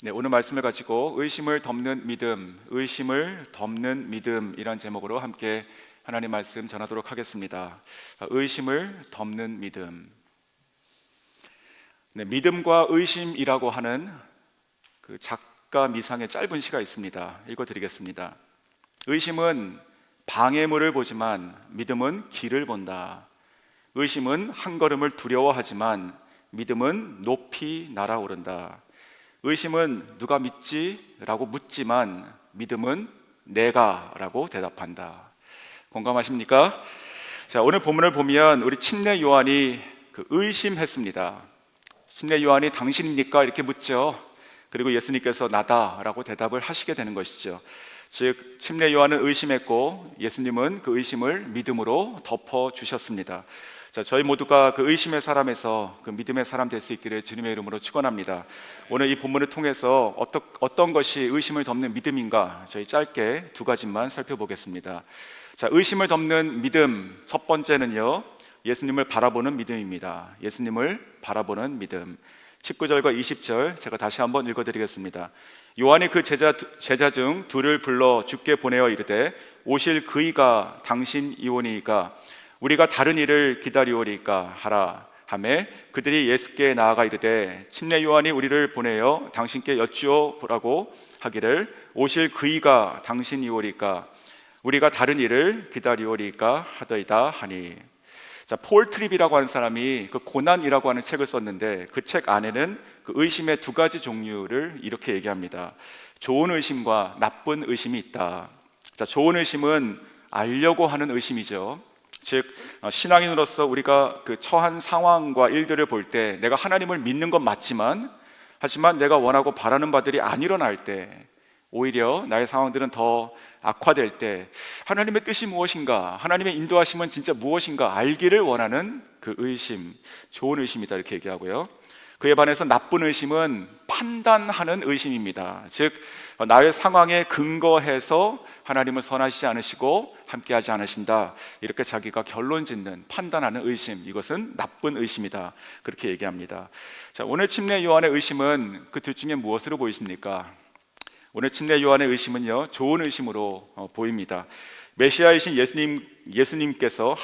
네, 오늘 말씀을 가지고 의심을 덮는 믿음이란 제목으로 함께 하나님 말씀 전하도록 하겠습니다. 의심을 덮는 믿음. 네, 믿음과 의심이라고 하는 그 작가 미상의 짧은 시가 있습니다. 읽어드리겠습니다. 의심은 방해물을 보지만 믿음은 길을 본다. 의심은 한 걸음을 두려워하지만 믿음은 높이 날아오른다. 의심은 누가 믿지? 라고 묻지만 믿음은 내가 라고 대답한다. 공감하십니까? 자, 오늘 본문을 보면 우리 침례 요한이 의심했습니다. 침례 요한이 당신입니까? 이렇게 묻죠. 그리고 예수님께서 나다 라고 대답을 하시게 되는 것이죠. 즉 침례 요한은 의심했고 예수님은 그 의심을 믿음으로 덮어주셨습니다. 자, 저희 모두가 그 의심의 사람에서 그 믿음의 사람 될 수 있기를 주님의 이름으로 축원합니다. 오늘 이 본문을 통해서 어떤 것이 의심을 덮는 믿음인가, 저희 짧게 두 가지만 살펴보겠습니다. 자, 의심을 덮는 믿음, 첫 번째는요, 예수님을 바라보는 믿음입니다. 예수님을 바라보는 믿음. 19절과 20절 제가 다시 한번 읽어드리겠습니다. 요한이 그 제자 중 둘을 불러 주께 보내어 이르되 오실 그이가 당신이오니이까 우리가 다른 일을 기다리오리까 하라 하매 그들이 예수께 나아가 이르되 침례 요한이 우리를 보내어 당신께 여쭈어보라고 하기를 오실 그이가 당신이오리까 우리가 다른 일을 기다리오리까 하더이다 하니. 자, 폴 트립이라고 하는 사람이 그 고난이라고 하는 책을 썼는데 그 책 안에는 그 의심의 두 가지 종류를 이렇게 얘기합니다. 좋은 의심과 나쁜 의심이 있다. 자, 좋은 의심은 알려고 하는 의심이죠. 즉 신앙인으로서 우리가 그 처한 상황과 일들을 볼 때 내가 하나님을 믿는 건 맞지만 하지만 내가 원하고 바라는 바들이 안 일어날 때, 오히려 나의 상황들은 더 악화될 때 하나님의 뜻이 무엇인가, 하나님의 인도하심은 진짜 무엇인가 알기를 원하는 그 의심, 좋은 의심이다 이렇게 얘기하고요. 그에 반해서 나쁜 의심은 판단하는 의심입니다. 즉 나의 상황에 근거해서 하나님을 선하시지 않으시고 함께하지 않으신다 이렇게 자기가 결론 짓는, 판단하는 의심, 이것은 나쁜 의심이다 그렇게 얘기합니다. 자, 오늘 침례 요한의 의심은 그 둘 중에 무엇으로 보이십니까? 오늘 침례 요한의 의심은요, 좋은 의심으로 보입니다. 메시아이신 예수님께서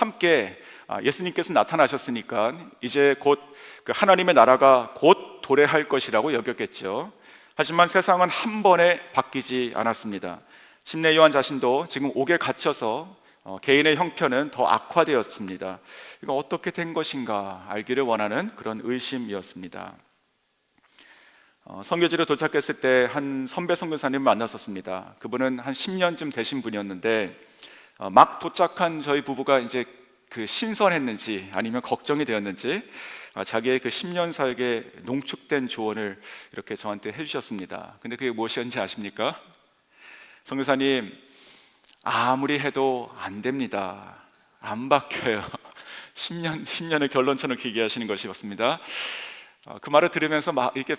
예수님께서 나타나셨으니까 이제 곧 그 하나님의 나라가 곧 도래할 것이라고 여겼겠죠. 하지만 세상은 한 번에 바뀌지 않았습니다. 침례 요한 자신도 지금 옥에 갇혀서 개인의 형편은 더 악화되었습니다. 이거 어떻게 된 것인가 알기를 원하는 그런 의심이었습니다. 선교지로 도착했을 때 한 선배 선교사님을 만났었습니다. 그분은 한 10년쯤 되신 분이었는데 막 도착한 저희 부부가 이제 그 신선했는지 아니면 걱정이 되었는지 자기의 그 10년 사역에 농축된 조언을 이렇게 저한테 해주셨습니다. 근데 그게 무엇이었는지 아십니까? 선교사님, 아무리 해도 안 됩니다. 안 바뀌어요. 10년의 결론처럼 얘기하시는 것이었습니다. 그 말을 들으면서 막 이렇게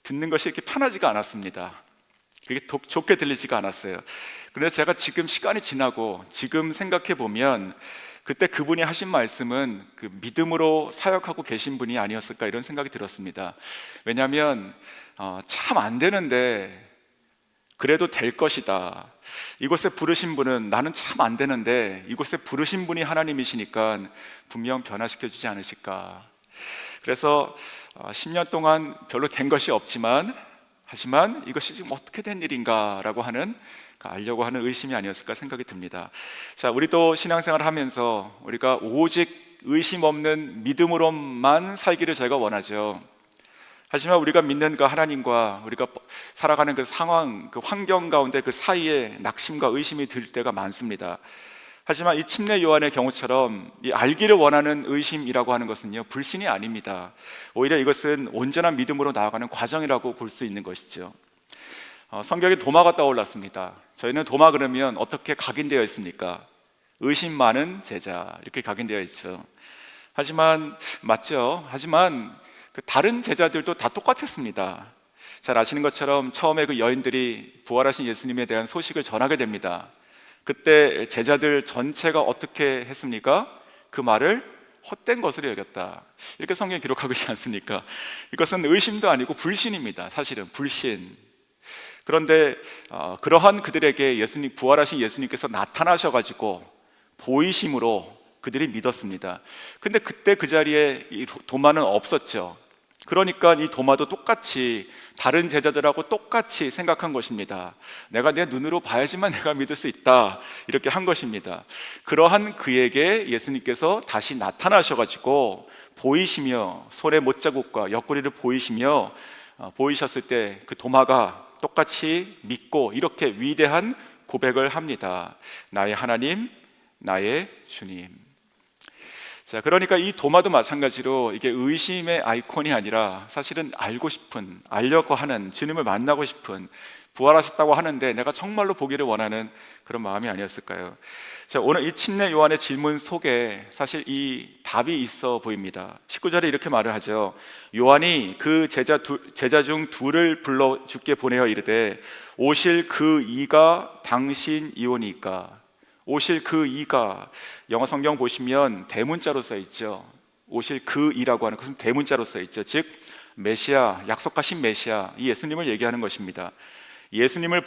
듣는 것이 이렇게 편하지가 않았습니다. 그게 좋게 들리지가 않았어요. 그래서 제가 지금 시간이 지나고 지금 생각해 보면 그때 그분이 하신 말씀은 그 믿음으로 사역하고 계신 분이 아니었을까 이런 생각이 들었습니다. 왜냐하면 참 안 되는데 그래도 될 것이다. 이곳에 부르신 분은 나는 참 안 되는데 이곳에 부르신 분이 하나님이시니까 분명 변화시켜 주지 않으실까. 그래서 10년 동안 별로 된 것이 없지만 하지만 이것이 지금 어떻게 된 일인가 라고 하는, 알려고 하는 의심이 아니었을까 생각이 듭니다. 자, 우리도 신앙생활을 하면서 우리가 오직 의심 없는 믿음으로만 살기를 저희가 원하죠. 하지만 우리가 믿는 그 하나님과 우리가 살아가는 그 상황, 그 환경 가운데 그 사이에 낙심과 의심이 들 때가 많습니다. 하지만 이 침례 요한의 경우처럼 이 알기를 원하는 의심이라고 하는 것은요, 불신이 아닙니다. 오히려 이것은 온전한 믿음으로 나아가는 과정이라고 볼 수 있는 것이죠. 성경에 도마가 떠올랐습니다. 저희는 도마 그러면 어떻게 각인되어 있습니까? 의심 많은 제자 이렇게 각인되어 있죠. 하지만 맞죠? 하지만 그 다른 제자들도 다 똑같았습니다. 잘 아시는 것처럼 처음에 그 여인들이 부활하신 예수님에 대한 소식을 전하게 됩니다. 그때 제자들 전체가 어떻게 했습니까? 그 말을 헛된 것으로 여겼다. 이렇게 성경에 기록하고 있지 않습니까? 이것은 의심도 아니고 불신입니다. 사실은 불신. 그런데 그러한 그들에게 부활하신 예수님께서 나타나셔가지고 보이심으로 그들이 믿었습니다. 근데 그때 그 자리에 이 도마는 없었죠. 그러니까 이 도마도 똑같이 다른 제자들하고 똑같이 생각한 것입니다. 내가 내 눈으로 봐야지만 내가 믿을 수 있다, 이렇게 한 것입니다. 그러한 그에게 예수님께서 다시 나타나셔가지고 보이시며 손의 못자국과 옆구리를 보이셨을 때 그 도마가 똑같이 믿고 이렇게 위대한 고백을 합니다. 나의 하나님, 나의 주님. 자, 그러니까 이 도마도 마찬가지로 이게 의심의 아이콘이 아니라 사실은 알려고 하는, 주님을 만나고 싶은, 부활하셨다고 하는데 내가 정말로 보기를 원하는 그런 마음이 아니었을까요? 자, 오늘 이 침례 요한의 질문 속에 사실 이 답이 있어 보입니다. 19절에 이렇게 말을 하죠. 요한이 그 제자 중 둘을 불러 주께 보내어 이르되 오실 그 이가 당신이오니까. 오실 그 이가, 영어 성경 보시면 대문자로 써 있죠. 오실 그 이라고 하는 것은 대문자로 써 있죠. 즉 메시아, 약속하신 메시아, 이 예수님을 얘기하는 것입니다. 예수님이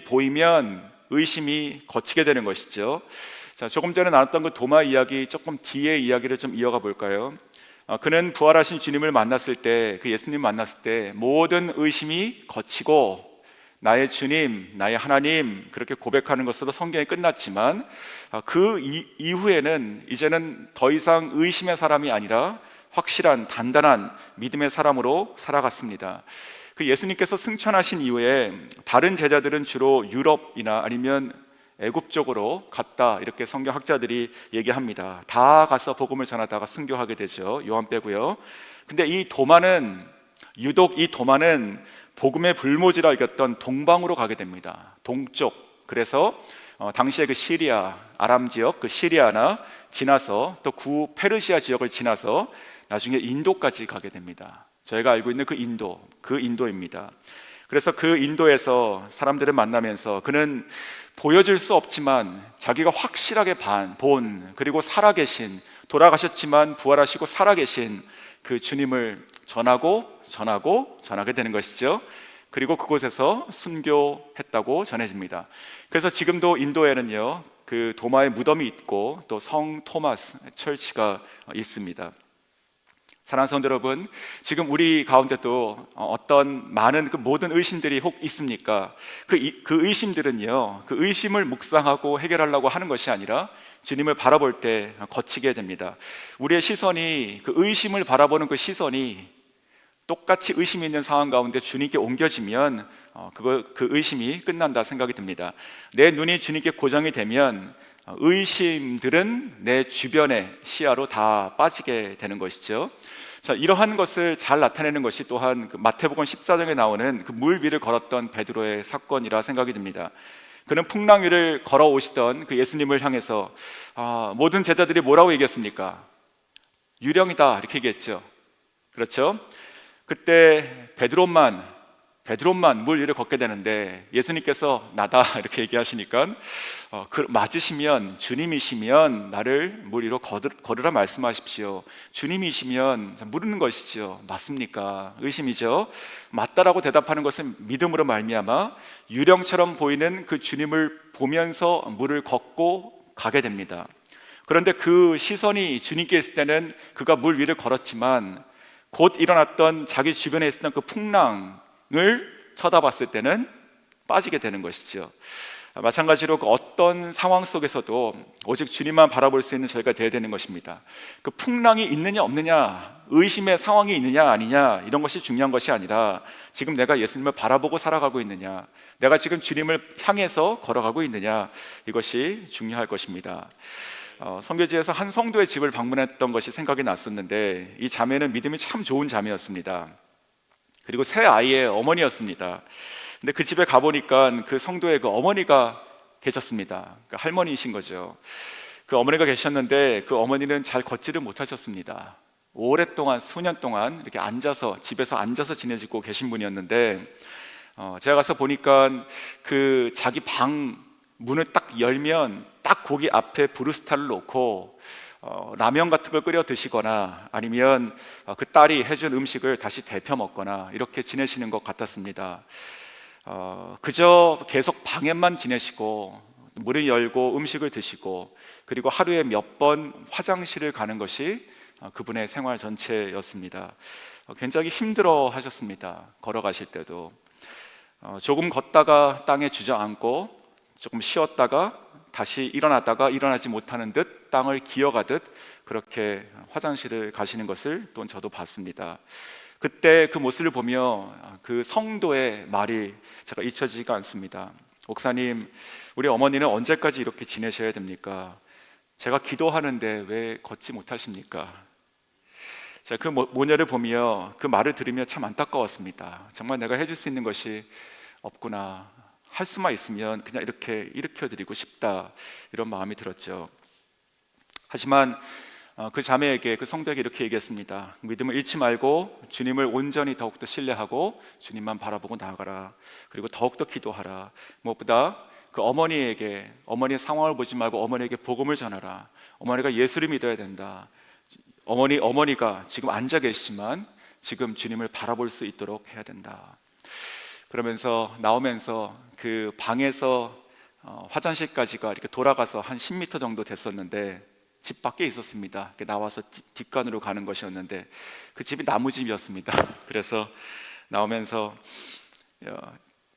보이면 의심이 거치게 되는 것이죠. 자, 조금 전에 나눴던 그 도마 이야기, 조금 뒤의 이야기를 좀 이어가 볼까요? 그는 부활하신 주님을 만났을 때, 그 예수님 만났을 때 모든 의심이 거치고 나의 주님, 나의 하나님, 그렇게 고백하는 것으로 성경이 끝났지만 그 이후에는 이제는 더 이상 의심의 사람이 아니라 확실한 단단한 믿음의 사람으로 살아갔습니다. 그 예수님께서 승천하신 이후에 다른 제자들은 주로 유럽이나 아니면 애굽 쪽으로 갔다, 이렇게 성경학자들이 얘기합니다. 다 가서 복음을 전하다가 순교하게 되죠. 요한 빼고요. 근데 유독 이 도마는 복음의 불모지라 여겼던 동방으로 가게 됩니다. 동쪽. 그래서 당시에 그 시리아, 아람 지역, 그 시리아나 지나서 또 구 페르시아 지역을 지나서 나중에 인도까지 가게 됩니다. 저희가 알고 있는 그 인도입니다. 그래서 그 인도에서 사람들을 만나면서 그는 보여줄 수 없지만 자기가 확실하게 그리고 돌아가셨지만 부활하시고 살아계신 그 주님을 전하게 되는 것이죠. 그리고 그곳에서 순교했다고 전해집니다. 그래서 지금도 인도에는요, 그 도마의 무덤이 있고 또 성 토마스 철치가 있습니다. 사랑하는 성도 여러분, 지금 우리 가운데도 어떤 많은 그 모든 의심들이 혹 있습니까? 그 의심들은요, 그 의심을 묵상하고 해결하려고 하는 것이 아니라 주님을 바라볼 때 거치게 됩니다. 우리의 시선이, 그 의심을 바라보는 그 시선이 똑같이 의심이 있는 상황 가운데 주님께 옮겨지면 그 의심이 끝난다 생각이 듭니다. 내 눈이 주님께 고정이 되면 의심들은 내 주변의 시야로 다 빠지게 되는 것이죠. 자, 이러한 것을 잘 나타내는 것이 또한 그 마태복음 14장에 나오는 그 물 위를 걸었던 베드로의 사건이라 생각이 듭니다. 그는 풍랑 위를 걸어오시던 그 예수님을 향해서 모든 제자들이 뭐라고 얘기했습니까? 유령이다, 이렇게 얘기했죠. 그렇죠? 그때 베드로만 물 위를 걷게 되는데 예수님께서 나다, 이렇게 얘기하시니까 맞으시면, 주님이시면 나를 물 위로 걸으라 말씀하십시오. 주님이시면 물는 것이죠. 맞습니까? 의심이죠. 맞다라고 대답하는 것은 믿음으로 말미암아 유령처럼 보이는 그 주님을 보면서 물을 걷고 가게 됩니다. 그런데 그 시선이 주님께 있을 때는 그가 물 위를 걸었지만 곧 일어났던 자기 주변에 있었던 그 풍랑을 쳐다봤을 때는 빠지게 되는 것이죠. 마찬가지로 그 어떤 상황 속에서도 오직 주님만 바라볼 수 있는 저희가 되어야 되는 것입니다. 그 풍랑이 있느냐 없느냐, 의심의 상황이 있느냐 아니냐, 이런 것이 중요한 것이 아니라 지금 내가 예수님을 바라보고 살아가고 있느냐, 내가 지금 주님을 향해서 걸어가고 있느냐, 이것이 중요할 것입니다. 선교지에서 한 성도의 집을 방문했던 것이 생각이 났었는데 이 자매는 믿음이 참 좋은 자매였습니다. 그리고 새 아이의 어머니였습니다. 근데 그 집에 가보니까 그 성도의 그 어머니가 계셨습니다. 그 할머니이신 거죠. 그 어머니가 계셨는데 그 어머니는 잘 걷지를 못하셨습니다. 오랫동안, 수년 동안 이렇게 집에서 앉아서 지내시고 계신 분이었는데 제가 가서 보니까 그 자기 방 문을 딱 열면 딱 거기 앞에 브루스타를 놓고 라면 같은 걸 끓여 드시거나 아니면 그 딸이 해준 음식을 다시 데펴 먹거나 이렇게 지내시는 것 같았습니다. 그저 계속 방에만 지내시고 문을 열고 음식을 드시고 그리고 하루에 몇 번 화장실을 가는 것이 그분의 생활 전체였습니다. 굉장히 힘들어 하셨습니다. 걸어가실 때도 조금 걷다가 땅에 주저앉고 조금 쉬었다가 다시 일어났다가 일어나지 못하는 듯 땅을 기어가듯 그렇게 화장실을 가시는 것을 또 저도 봤습니다. 그때 그 모습을 보며 그 성도의 말이 제가 잊혀지지가 않습니다. 목사님, 우리 어머니는 언제까지 이렇게 지내셔야 됩니까? 제가 기도하는데 왜 걷지 못하십니까? 제가 그 모녀를 보며 그 말을 들으며 참 안타까웠습니다. 정말 내가 해줄 수 있는 것이 없구나. 할 수만 있으면 그냥 이렇게 일으켜드리고 싶다, 이런 마음이 들었죠. 하지만 그 자매에게, 그 성도에게 이렇게 얘기했습니다. 믿음을 잃지 말고 주님을 온전히 더욱더 신뢰하고 주님만 바라보고 나아가라. 그리고 더욱더 기도하라. 무엇보다 그 어머니에게, 어머니의 상황을 보지 말고 어머니에게 복음을 전하라. 어머니가 예수를 믿어야 된다. 어머니가 지금 앉아 계시지만 지금 주님을 바라볼 수 있도록 해야 된다. 그러면서 나오면서 그 방에서 화장실까지가 이렇게 돌아가서 한 10m 정도 됐었는데 집 밖에 있었습니다. 나와서 뒷간으로 가는 것이었는데 그 집이 나무집이었습니다. 그래서 나오면서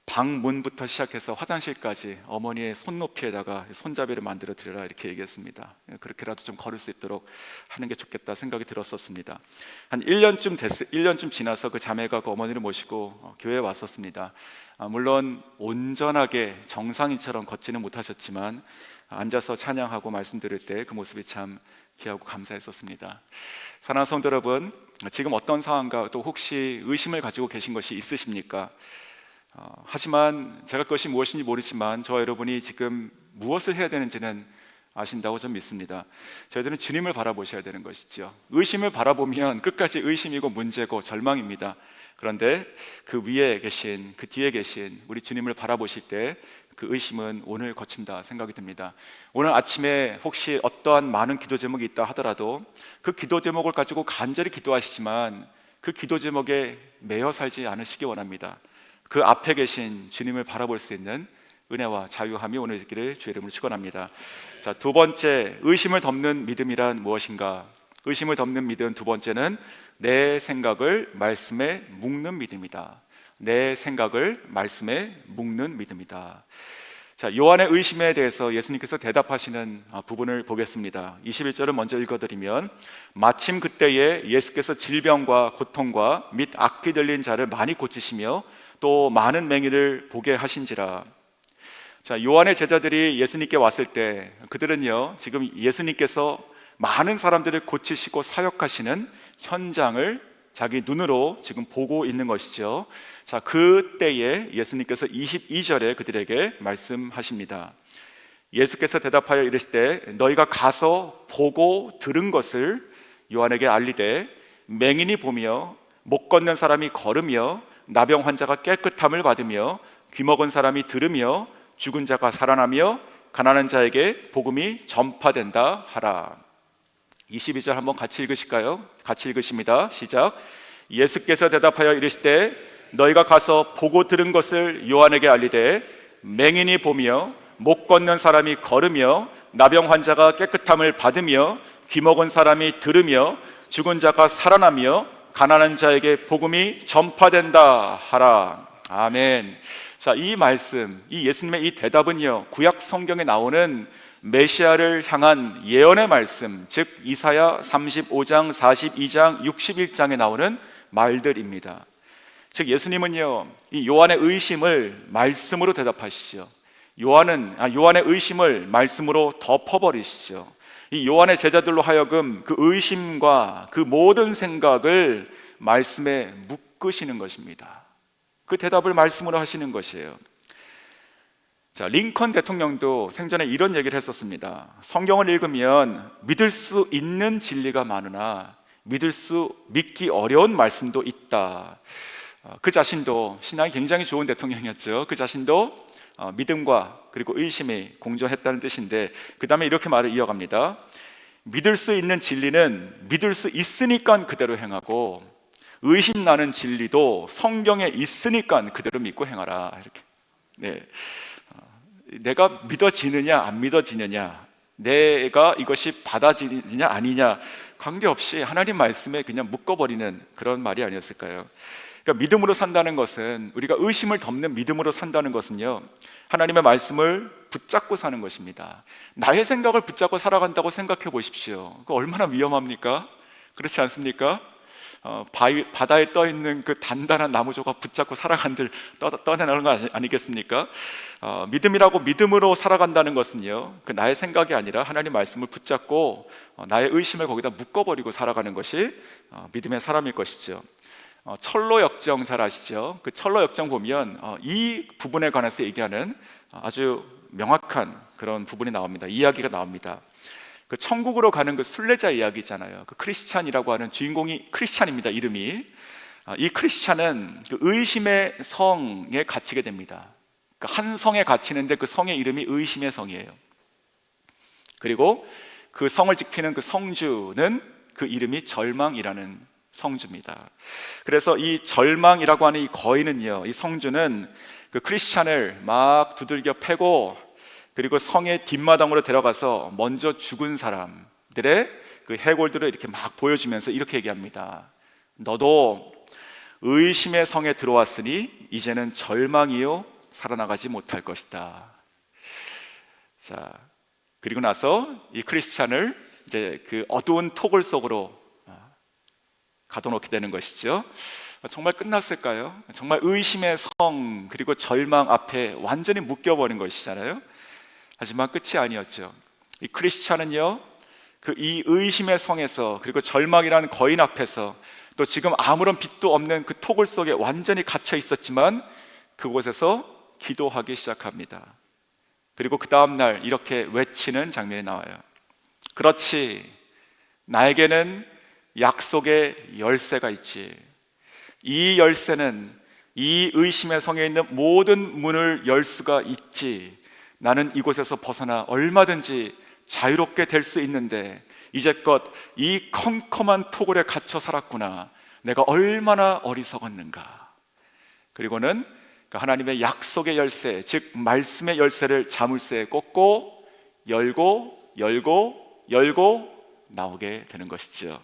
방 문부터 시작해서 화장실까지 어머니의 손높이에다가 손잡이를 만들어 드려라, 이렇게 얘기했습니다. 그렇게라도 좀 걸을 수 있도록 하는 게 좋겠다 생각이 들었었습니다. 한 1년쯤 지나서 그 자매가 그 어머니를 모시고 교회에 왔었습니다. 물론 온전하게 정상인처럼 걷지는 못하셨지만 앉아서 찬양하고 말씀 들을 때 그 모습이 참 귀하고 감사했었습니다. 사랑하는 성도 여러분, 지금 어떤 상황과 또 혹시 의심을 가지고 계신 것이 있으십니까? 하지만 제가 그것이 무엇인지 모르지만 저와 여러분이 지금 무엇을 해야 되는지는 아신다고 저는 믿습니다. 저희들은 주님을 바라보셔야 되는 것이죠. 의심을 바라보면 끝까지 의심이고 문제고 절망입니다. 그런데 그 위에 계신, 그 뒤에 계신 우리 주님을 바라보실 때 그 의심은 오늘 거친다 생각이 듭니다. 오늘 아침에 혹시 어떠한 많은 기도 제목이 있다 하더라도 그 기도 제목을 가지고 간절히 기도하시지만 그 기도 제목에 매여 살지 않으시기 원합니다. 그 앞에 계신 주님을 바라볼 수 있는 은혜와 자유함이 오늘 있기를 주의 이름으로 축원합니다. 자, 두 번째, 의심을 덮는 믿음이란 무엇인가? 의심을 덮는 믿음 두 번째는 내 생각을 말씀에 묶는 믿음이다. 내 생각을 말씀에 묶는 믿음이다. 자, 요한의 의심에 대해서 예수님께서 대답하시는 부분을 보겠습니다. 21절을 먼저 읽어드리면, 마침 그때에 예수께서 질병과 고통과 및 악귀 들린 자를 많이 고치시며 또 많은 맹인을 보게 하신지라. 자, 요한의 제자들이 예수님께 왔을 때 그들은요, 지금 예수님께서 많은 사람들을 고치시고 사역하시는 현장을 자기 눈으로 지금 보고 있는 것이죠. 자, 그때에 예수님께서 22절에 그들에게 말씀하십니다. 예수께서 대답하여 이르시되 너희가 가서 보고 들은 것을 요한에게 알리되 맹인이 보며 못 걷는 사람이 걸으며 나병 환자가 깨끗함을 받으며 귀먹은 사람이 들으며 죽은 자가 살아나며 가난한 자에게 복음이 전파된다 하라. 22절 한번 같이 읽으실까요? 같이 읽으십니다. 시작. 예수께서 대답하여 이르시되 너희가 가서 보고 들은 것을 요한에게 알리되 맹인이 보며 못 걷는 사람이 걸으며 나병 환자가 깨끗함을 받으며 귀먹은 사람이 들으며 죽은 자가 살아나며 가난한 자에게 복음이 전파된다 하라. 아멘. 자, 이 말씀, 이 예수님의 이 대답은요, 구약 성경에 나오는 메시아를 향한 예언의 말씀, 즉 이사야 35장, 42장, 61장에 나오는 말들입니다. 즉 예수님은요, 이 요한의 의심을 말씀으로 대답하시죠. 요한의 의심을 말씀으로 덮어버리시죠. 이 요한의 제자들로 하여금 그 의심과 그 모든 생각을 말씀에 묶으시는 것입니다. 그 대답을 말씀으로 하시는 것이에요. 자, 링컨 대통령도 생전에 이런 얘기를 했었습니다. 성경을 읽으면 믿을 수 있는 진리가 많으나 믿기 어려운 말씀도 있다. 그 자신도 신앙이 굉장히 좋은 대통령이었죠. 그 자신도 믿음과 그리고 의심이 공존했다는 뜻인데 그 다음에 이렇게 말을 이어갑니다. 믿을 수 있는 진리는 믿을 수 있으니까 그대로 행하고, 의심 나는 진리도 성경에 있으니까 그대로 믿고 행하라. 이렇게. 네. 내가 믿어지느냐 안 믿어지느냐, 내가 이것이 받아지느냐 아니냐 관계없이 하나님 말씀에 그냥 묶어버리는 그런 말이 아니었을까요? 그러니까 믿음으로 산다는 것은, 우리가 의심을 덮는 믿음으로 산다는 것은요, 하나님의 말씀을 붙잡고 사는 것입니다. 나의 생각을 붙잡고 살아간다고 생각해 보십시오. 그거 얼마나 위험합니까? 그렇지 않습니까? 바다에 떠 있는 그 단단한 나무 조각 붙잡고 살아간들 떠내나는 거 아니겠습니까? 믿음이라고 믿음으로 살아간다는 것은요, 그 나의 생각이 아니라 하나님 말씀을 붙잡고 나의 의심을 거기다 묶어버리고 살아가는 것이 믿음의 사람일 것이죠. 철로 역정 잘 아시죠? 그 철로 역정 보면 이 부분에 관해서 얘기하는 아주 명확한 그런 부분이 나옵니다. 이야기가 나옵니다. 그 천국으로 가는 그 순례자 이야기 있잖아요. 그 크리스찬이라고 하는 주인공이 크리스찬입니다. 이름이. 이 크리스찬은 그 의심의 성에 갇히게 됩니다. 그러니까 한 성에 갇히는데 그 성의 이름이 의심의 성이에요. 그리고 그 성을 지키는 그 성주는 그 이름이 절망이라는 성주입니다. 그래서 이 절망이라고 하는 이 거인은요, 이 성주는 그 크리스찬을 막 두들겨 패고, 그리고 성의 뒷마당으로 데려가서 먼저 죽은 사람들의 그 해골들을 이렇게 막 보여주면서 이렇게 얘기합니다. 너도 의심의 성에 들어왔으니 이제는 절망이요 살아나가지 못할 것이다. 자, 그리고 나서 이 크리스찬을 이제 그 어두운 토굴 속으로 가둬놓게 되는 것이죠. 정말 끝났을까요? 정말 의심의 성 그리고 절망 앞에 완전히 묶여버린 것이잖아요. 하지만 끝이 아니었죠. 이 크리스찬은요, 그 이 의심의 성에서, 그리고 절망이라는 거인 앞에서, 또 지금 아무런 빛도 없는 그 토굴 속에 완전히 갇혀 있었지만 그곳에서 기도하기 시작합니다. 그리고 그 다음날 이렇게 외치는 장면이 나와요. 그렇지, 나에게는 약속의 열쇠가 있지. 이 열쇠는 이 의심의 성에 있는 모든 문을 열 수가 있지. 나는 이곳에서 벗어나 얼마든지 자유롭게 될 수 있는데 이제껏 이 컴컴한 토굴에 갇혀 살았구나. 내가 얼마나 어리석었는가. 그리고는 하나님의 약속의 열쇠, 즉 말씀의 열쇠를 자물쇠에 꽂고 열고 나오게 되는 것이죠.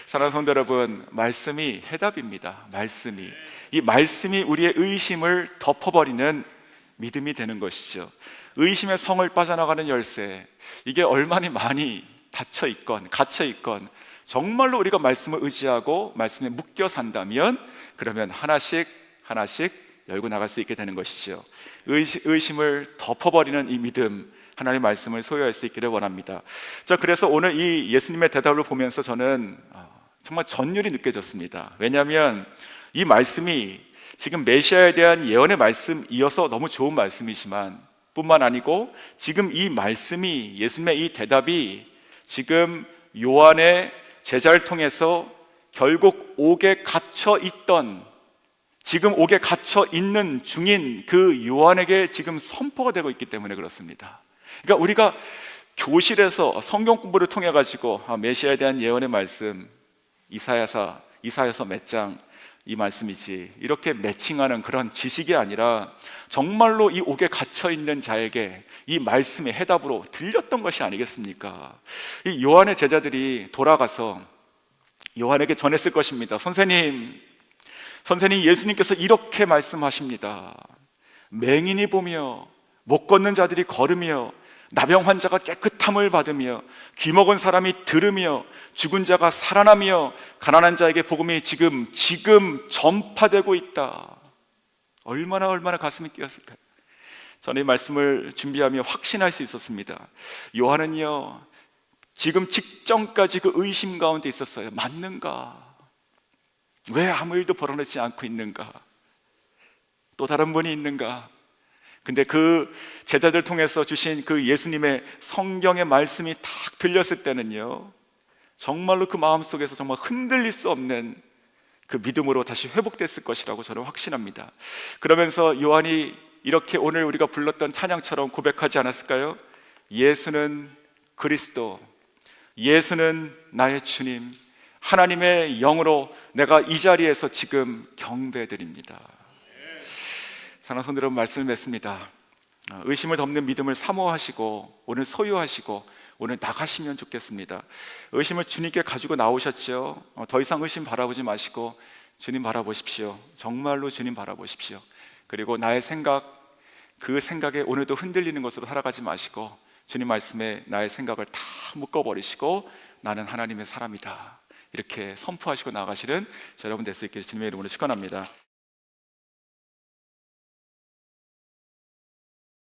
사랑하는 성도 여러분, 말씀이 해답입니다. 이 말씀이 우리의 의심을 덮어버리는 믿음이 되는 것이죠. 의심의 성을 빠져나가는 열쇠, 이게 얼마나 많이 갇혀 있건 정말로 우리가 말씀을 의지하고 말씀에 묶여 산다면, 그러면 하나씩 열고 나갈 수 있게 되는 것이죠. 의심을 덮어버리는 이 믿음, 하나님의 말씀을 소유할 수 있기를 원합니다. 자, 그래서 오늘 이 예수님의 대답을 보면서 저는 정말 전율이 느껴졌습니다. 왜냐하면 이 말씀이 지금 메시아에 대한 예언의 말씀이어서 너무 좋은 말씀이지만 뿐만 아니고, 지금 이 말씀이, 예수님의 이 대답이 지금 요한의 제자를 통해서 결국 옥에 갇혀 있던, 지금 옥에 갇혀 있는 중인 그 요한에게 지금 선포가 되고 있기 때문에 그렇습니다. 그러니까 우리가 교실에서 성경 공부를 통해 가지고 메시아에 대한 예언의 말씀, 이사야서 몇 장 이 말씀이지, 이렇게 매칭하는 그런 지식이 아니라 정말로 이 옥에 갇혀 있는 자에게 이 말씀의 해답으로 들렸던 것이 아니겠습니까? 이 요한의 제자들이 돌아가서 요한에게 전했을 것입니다. 선생님, 예수님께서 이렇게 말씀하십니다. 맹인이 보며 못 걷는 자들이 걸으며 나병 환자가 깨끗함을 받으며 귀먹은 사람이 들으며 죽은 자가 살아나며 가난한 자에게 복음이 지금 전파되고 있다. 얼마나 가슴이 뛰었을까요? 저는 이 말씀을 준비하며 확신할 수 있었습니다. 요한은요, 지금 직전까지 그 의심 가운데 있었어요. 맞는가? 왜 아무 일도 벌어내지 않고 있는가? 또 다른 분이 있는가? 근데 그 제자들 통해서 주신 그 예수님의 성경의 말씀이 딱 들렸을 때는요, 정말로 그 마음속에서 정말 흔들릴 수 없는 그 믿음으로 다시 회복됐을 것이라고 저는 확신합니다. 그러면서 요한이 이렇게 오늘 우리가 불렀던 찬양처럼 고백하지 않았을까요? 예수는 그리스도, 예수는 나의 주님, 하나님의 영으로 내가 이 자리에서 지금 경배드립니다. 사랑하는 성도 여러분, 말씀을 맺습니다. 의심을 덮는 믿음을 사모하시고 오늘 소유하시고 오늘 나가시면 좋겠습니다. 의심을 주님께 가지고 나오셨죠. 더 이상 의심 바라보지 마시고 주님 바라보십시오. 정말로 주님 바라보십시오. 그리고 나의 생각, 그 생각에 오늘도 흔들리는 것으로 살아가지 마시고 주님 말씀에 나의 생각을 다 묶어버리시고 나는 하나님의 사람이다, 이렇게 선포하시고 나가시는 여러분 될 수 있기를 주님의 이름으로 축원합니다.